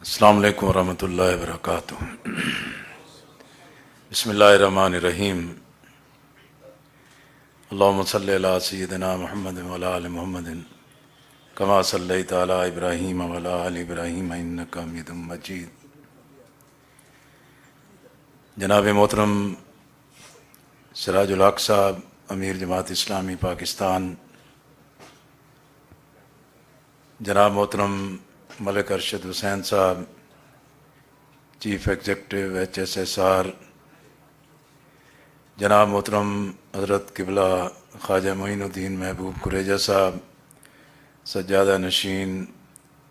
السلام علیکم ورحمۃ اللہ وبرکاتہ۔ بسم اللہ الرحمن الرحیم۔ اللہم صلی علی سیدنا محمد وعلی آل محمد کما صلیت علی ابراہیم وعلی آل ابراہیم انک حمید مجید۔ جناب محترم سراج الحق صاحب، امیر جماعت اسلامی پاکستان، جناب محترم ملک ارشد حسین صاحب، چیف ایگزیکٹو HSSR، جناب محترم حضرت قبلہ خواجہ معین الدین محبوب قریجہ صاحب، سجادہ نشین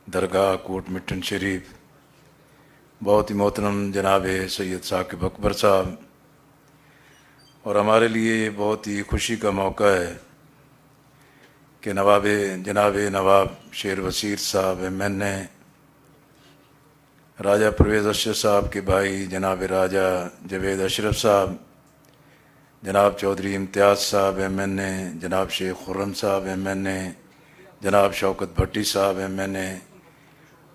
درگاہ کوٹ مٹن شریف، بہت ہی محترم جناب سید ثاقب اکبر صاحب، اور ہمارے لیے یہ بہت ہی خوشی کا موقع ہے کہ جناب نواب شیر وسیر صاحب MNA، راجہ پرویز اشرف صاحب کے بھائی جناب راجہ جوید اشرف صاحب، جناب چودھری امتیاز صاحب MNA، جناب شیخ خرم صاحب MNA، جناب شوکت بھٹی صاحب MNA،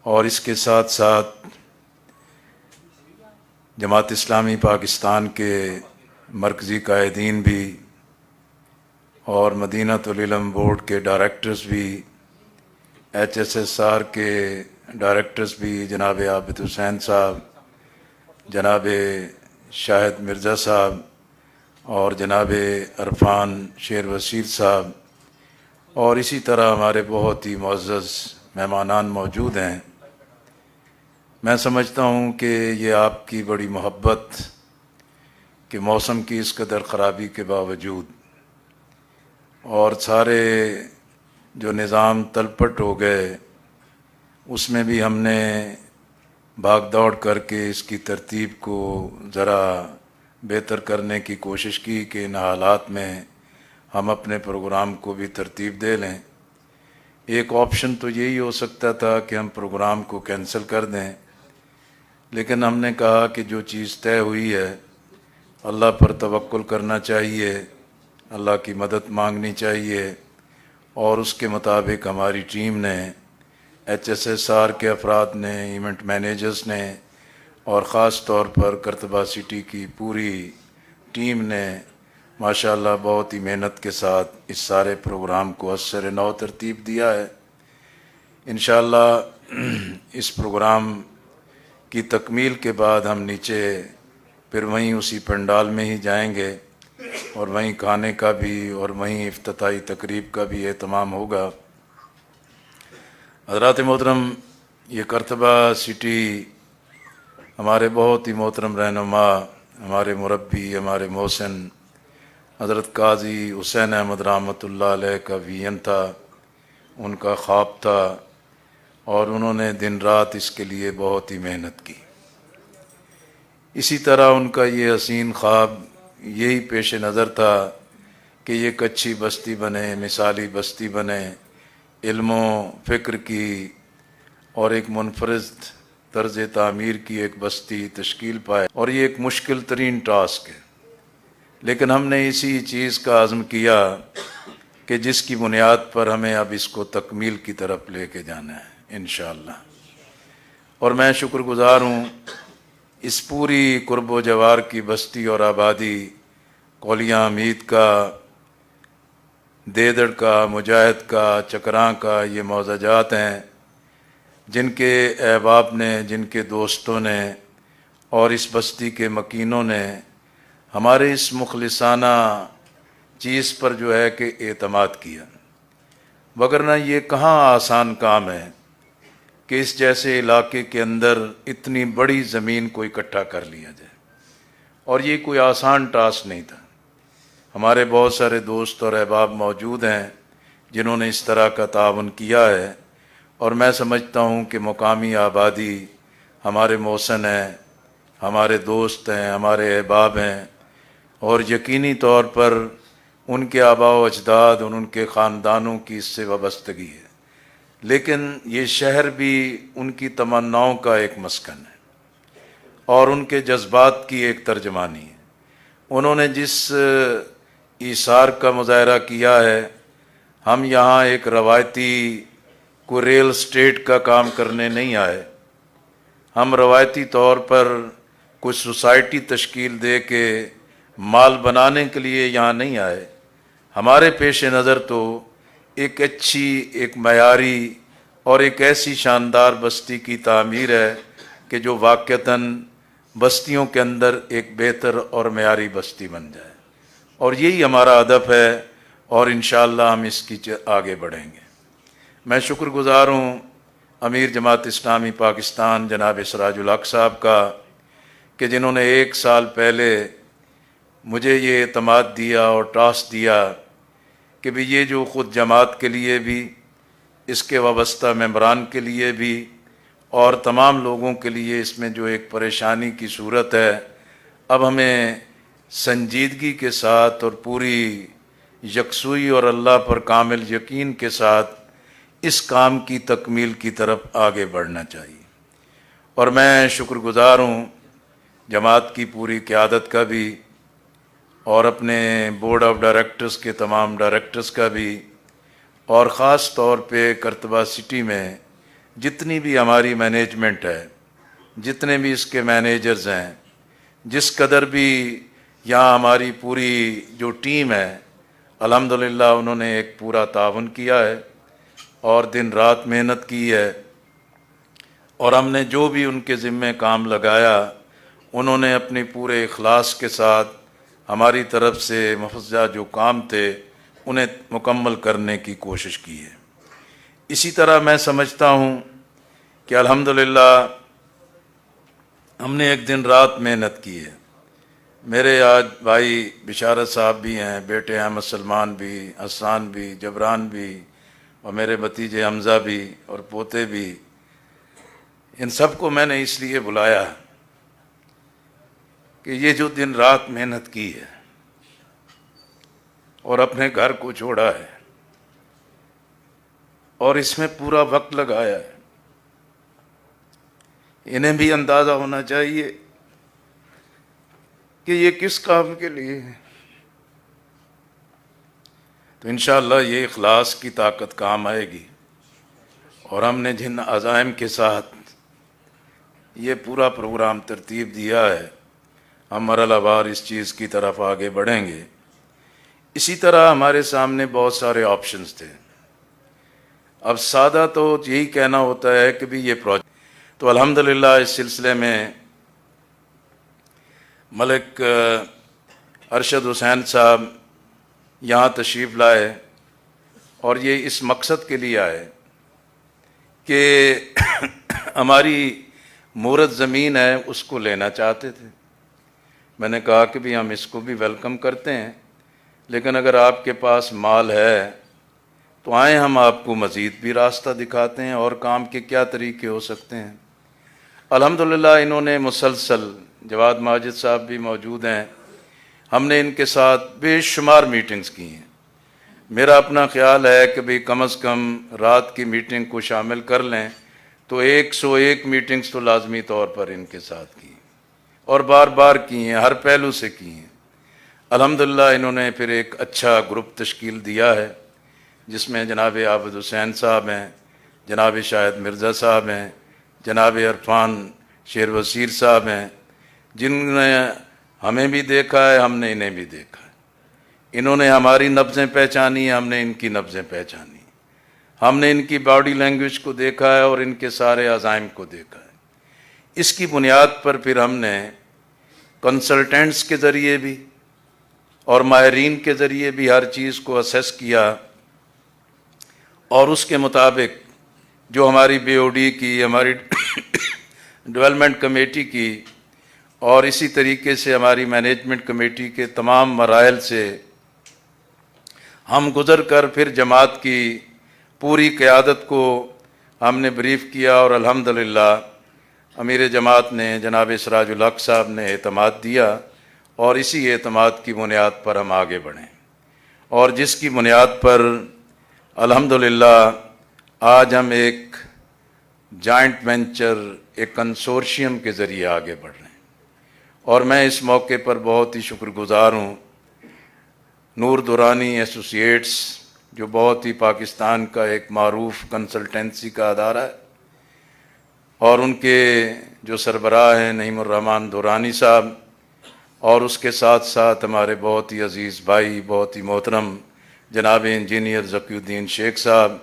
اور اس کے ساتھ ساتھ جماعت اسلامی پاکستان کے مرکزی قائدین بھی، اور مدینۃ العلم بورڈ کے ڈائریکٹرز بھی، HSSR کے ڈائریکٹرز بھی، جناب عابد حسین صاحب، جناب شاہد مرزا صاحب، اور جناب عرفان شیر وسیر صاحب، اور اسی طرح ہمارے بہت ہی معزز مہمانان موجود ہیں۔ میں سمجھتا ہوں کہ یہ آپ کی بڑی محبت کہ موسم کی اس قدر خرابی کے باوجود اور سارے جو نظام تلپٹ ہو گئے، اس میں بھی ہم نے بھاگ دوڑ کر کے اس کی ترتیب کو ذرا بہتر کرنے کی کوشش کی کہ ان حالات میں ہم اپنے پروگرام کو بھی ترتیب دے لیں۔ ایک آپشن تو یہی ہو سکتا تھا کہ ہم پروگرام کو کینسل کر دیں، لیکن ہم نے کہا کہ جو چیز طے ہوئی ہے اللہ پر توکل کرنا چاہیے، اللہ کی مدد مانگنی چاہیے، اور اس کے مطابق ہماری ٹیم نے، HSSR کے افراد نے، ایونٹ مینیجرز نے، اور خاص طور پر کرتبہ سٹی کی پوری ٹیم نے ماشاءاللہ بہت ہی محنت کے ساتھ اس سارے پروگرام کو ازسر نو ترتیب دیا ہے۔ انشاءاللہ اس پروگرام کی تکمیل کے بعد ہم نیچے پھر وہیں اسی پنڈال میں ہی جائیں گے، اور وہیں کھانے کا بھی اور وہیں افتتاحی تقریب کا بھی اہتمام ہوگا۔ حضرات محترم، یہ کرتبہ سٹی ہمارے بہت ہی محترم رہنما، ہمارے مربی، ہمارے محسن حضرت قاضی حسین احمد رحمۃ اللہ علیہ کا ویژن تھا، ان کا خواب تھا، اور انہوں نے دن رات اس کے لیے بہت ہی محنت کی۔ اسی طرح ان کا یہ حسین خواب یہی پیش نظر تھا کہ یہ ایک اچھی بستی بنے، مثالی بستی بنے، علم و فکر کی اور ایک منفرد طرز تعمیر کی ایک بستی تشکیل پائے، اور یہ ایک مشکل ترین ٹاسک ہے، لیکن ہم نے اسی چیز کا عزم کیا کہ جس کی بنیاد پر ہمیں اب اس کو تکمیل کی طرف لے کے جانا ہے انشاءاللہ۔ اور میں شکر گزار ہوں اس پوری قرب و جوار کی بستی اور آبادی، کولیاں امید کا، دیدڑ کا، مجاہد کا، چکراں کا، یہ معززات ہیں جن کے احباب نے، جن کے دوستوں نے اور اس بستی کے مکینوں نے ہمارے اس مخلصانہ چیز پر جو ہے کہ اعتماد کیا، وگرنہ یہ کہاں آسان کام ہے کہ اس جیسے علاقے کے اندر اتنی بڑی زمین کو اکٹھا کر لیا جائے، اور یہ کوئی آسان ٹاسک نہیں تھا۔ ہمارے بہت سارے دوست اور احباب موجود ہیں جنہوں نے اس طرح کا تعاون کیا ہے، اور میں سمجھتا ہوں کہ مقامی آبادی ہمارے محسن ہیں، ہمارے دوست ہیں، ہمارے احباب ہیں، اور یقینی طور پر ان کے آباء و اجداد اور ان کے خاندانوں کی اس سے وابستگی ہے، لیکن یہ شہر بھی ان کی تمناؤں کا ایک مسکن ہے اور ان کے جذبات کی ایک ترجمانی ہے۔ انہوں نے جس ایثار کا مظاہرہ کیا ہے، ہم یہاں ایک روایتی کوئی ریل اسٹیٹ کا کام کرنے نہیں آئے، ہم روایتی طور پر کوئی سوسائٹی تشکیل دے کے مال بنانے کے لیے یہاں نہیں آئے. ہمارے پیش نظر تو ایک اچھی، ایک معیاری اور ایک ایسی شاندار بستی کی تعمیر ہے کہ جو واقعتاً بستیوں کے اندر ایک بہتر اور معیاری بستی بن جائے، اور یہی ہمارا ہدف ہے، اور انشاءاللہ ہم اس کی آگے بڑھیں گے. میں شکر گزار ہوں امیر جماعت اسلامی پاکستان جناب سراج الحق صاحب کا کہ جنہوں نے 1 سال پہلے مجھے یہ اعتماد دیا اور ٹاسک دیا کہ بھی یہ جو خود جماعت کے لیے بھی، اس کے وابستہ ممبران کے لیے بھی، اور تمام لوگوں کے لیے اس میں جو ایک پریشانی کی صورت ہے، اب ہمیں سنجیدگی کے ساتھ اور پوری یکسوئی اور اللہ پر کامل یقین کے ساتھ اس کام کی تکمیل کی طرف آگے بڑھنا چاہیے. اور میں شکر گزار ہوں جماعت کی پوری قیادت کا بھی، اور اپنے بورڈ آف ڈائریکٹرز کے تمام ڈائریکٹرز کا بھی، اور خاص طور پہ کرتبہ سٹی میں جتنی بھی ہماری مینجمنٹ ہے، جتنے بھی اس کے مینیجرز ہیں، جس قدر بھی یہاں ہماری پوری جو ٹیم ہے، الحمدللہ انہوں نے ایک پورا تعاون کیا ہے اور دن رات محنت کی ہے، اور ہم نے جو بھی ان کے ذمہ کام لگایا انہوں نے اپنی پورے اخلاص کے ساتھ ہماری طرف سے مفروضہ جو کام تھے انہیں مکمل کرنے کی کوشش کی ہے. اسی طرح میں سمجھتا ہوں کہ الحمدللہ ہم نے ایک دن رات محنت کی ہے. میرے آج بھائی بشارت صاحب بھی ہیں، بیٹے احمد سلمان بھی، حسان بھی، جبران بھی، اور میرے بھتیجے حمزہ بھی اور پوتے بھی. ان سب کو میں نے اس لیے بلایا کہ یہ جو دن رات محنت کی ہے اور اپنے گھر کو چھوڑا ہے اور اس میں پورا وقت لگایا ہے، انہیں بھی اندازہ ہونا چاہیے کہ یہ کس کام کے لیے ہے. تو انشاءاللہ یہ اخلاص کی طاقت کام آئے گی، اور ہم نے جن عزائم کے ساتھ یہ پورا پروگرام ترتیب دیا ہے، ہم مرحلہ وار اس چیز کی طرف آگے بڑھیں گے. اسی طرح ہمارے سامنے بہت سارے آپشنز تھے. اب سادہ تو یہی کہنا ہوتا ہے کہ بھی یہ پروجیکٹ، تو الحمدللہ اس سلسلے میں ملک ارشد حسین صاحب یہاں تشریف لائے، اور یہ اس مقصد کے لیے آئے کہ ہماری مورد زمین ہے اس کو لینا چاہتے تھے. میں نے کہا کہ بھی ہم اس کو بھی ویلکم کرتے ہیں، لیکن اگر آپ کے پاس مال ہے تو آئیں، ہم آپ کو مزید بھی راستہ دکھاتے ہیں اور کام کے کیا طریقے ہو سکتے ہیں. الحمدللہ انہوں نے مسلسل، جواد ماجد صاحب بھی موجود ہیں، ہم نے ان کے ساتھ بے شمار میٹنگز کی ہیں. میرا اپنا خیال ہے کہ بھی کم از کم رات کی میٹنگ کو شامل کر لیں تو 101 میٹنگز تو لازمی طور پر ان کے ساتھ کی، اور بار بار کی ہیں، ہر پہلو سے کی ہیں. الحمدللہ انہوں نے پھر ایک اچھا گروپ تشکیل دیا ہے جس میں جناب عابد حسین صاحب ہیں، جناب شاہد مرزا صاحب ہیں، جناب عرفان شیر وسیر صاحب ہیں، جن نے ہمیں بھی دیکھا ہے، ہم نے انہیں بھی دیکھا ہے. انہوں نے ہماری نبضیں پہچانی، ہم نے ان کی نبضیں پہچانی. ہم نے ان کی باڈی لینگویج کو دیکھا ہے اور ان کے سارے عزائم کو دیکھا ہے. اس کی بنیاد پر پھر ہم نے کنسلٹنٹس کے ذریعے بھی اور ماہرین کے ذریعے بھی ہر چیز کو اسیس کیا، اور اس کے مطابق جو ہماری بی او ڈی کی، ہماری ڈیولپمنٹ کمیٹی کی، اور اسی طریقے سے ہماری مینجمنٹ کمیٹی کے تمام مراحل سے ہم گزر کر پھر جماعت کی پوری قیادت کو ہم نے بریف کیا، اور الحمدللہ امیر جماعت نے جناب سراج الحق صاحب نے اعتماد دیا، اور اسی اعتماد کی بنیاد پر ہم آگے بڑھیں، اور جس کی بنیاد پر الحمدللہ آج ہم ایک جائنٹ وینچر، ایک کنسورشیم کے ذریعے آگے بڑھ رہے ہیں. اور میں اس موقع پر بہت ہی شکر گزار ہوں نور دورانی ایسوسیٹس، جو بہت ہی پاکستان کا ایک معروف کنسلٹنسی کا ادارہ ہے، اور ان کے جو سربراہ ہیں نعیم الرحمن دورانی صاحب، اور اس کے ساتھ ساتھ ہمارے بہت ہی عزیز بھائی، بہت ہی محترم جناب انجینئر ذکی الدین شیخ صاحب،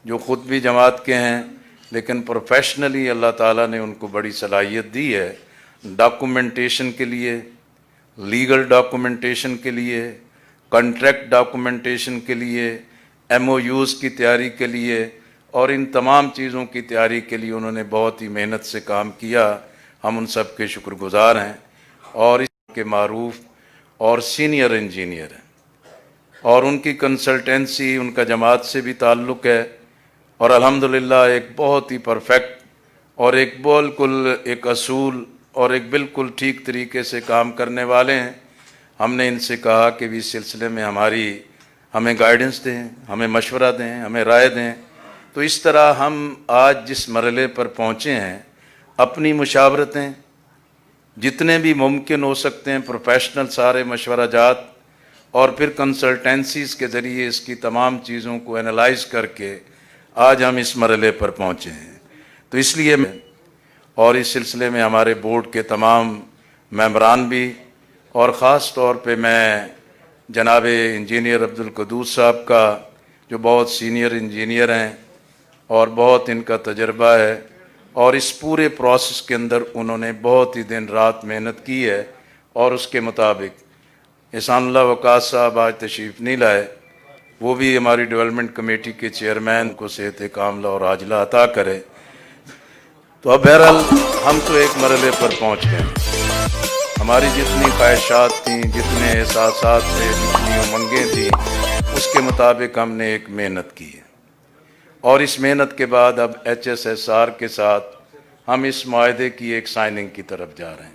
جو خود بھی جماعت کے ہیں لیکن پروفیشنلی اللہ تعالیٰ نے ان کو بڑی صلاحیت دی ہے ڈاکومنٹیشن کے لیے، لیگل ڈاکومنٹیشن کے لیے، کنٹریکٹ ڈاکومنٹیشن کے لیے، ایم او یوز کی تیاری کے لیے، اور ان تمام چیزوں کی تیاری کے لیے انہوں نے بہت ہی محنت سے کام کیا. ہم ان سب کے شکر گزار ہیں. اور اس کے معروف اور سینئر انجینئر ہیں، اور ان کی کنسلٹنسی، ان کا جماعت سے بھی تعلق ہے، اور الحمدللہ ایک بہت ہی پرفیکٹ اور ایک بالکل ایک اصول اور ایک بالکل ٹھیک طریقے سے کام کرنے والے ہیں. ہم نے ان سے کہا کہ بھی اس سلسلے میں ہمیں گائیڈنس دیں، ہمیں مشورہ دیں، ہمیں رائے دیں. تو اس طرح ہم آج جس مرحلے پر پہنچے ہیں، اپنی مشاورتیں جتنے بھی ممکن ہو سکتے ہیں، پروفیشنل سارے مشورہ جات، اور پھر کنسلٹنسیز کے ذریعے اس کی تمام چیزوں کو انالائز کر کے آج ہم اس مرحلے پر پہنچے ہیں. تو اس لیے اور اس سلسلے میں ہمارے بورڈ کے تمام ممبران بھی، اور خاص طور پہ میں جناب انجینئر عبدالقدوس صاحب کا، جو بہت سینئر انجینئر ہیں اور بہت ان کا تجربہ ہے، اور اس پورے پروسیس کے اندر انہوں نے بہت ہی دن رات محنت کی ہے. اور اس کے مطابق احسان اللہ وقاص صاحب آج تشریف نہیں لائے، وہ بھی ہماری ڈیولپمنٹ کمیٹی کے چیئرمین کو صحت کاملہ اور عاجلہ عطا کرے. تو اب بہرحال ہم تو ایک مرحلے پر پہنچ گئے. ہماری جتنی خواہشات تھیں، جتنے احساسات تھے، جتنی امنگیں تھیں، اس کے مطابق ہم نے ایک محنت کی ہے. اور اس محنت کے بعد اب ایچ ایس ایس آر کے ساتھ ہم اس معاہدے کی ایک سائننگ کی طرف جا رہے ہیں.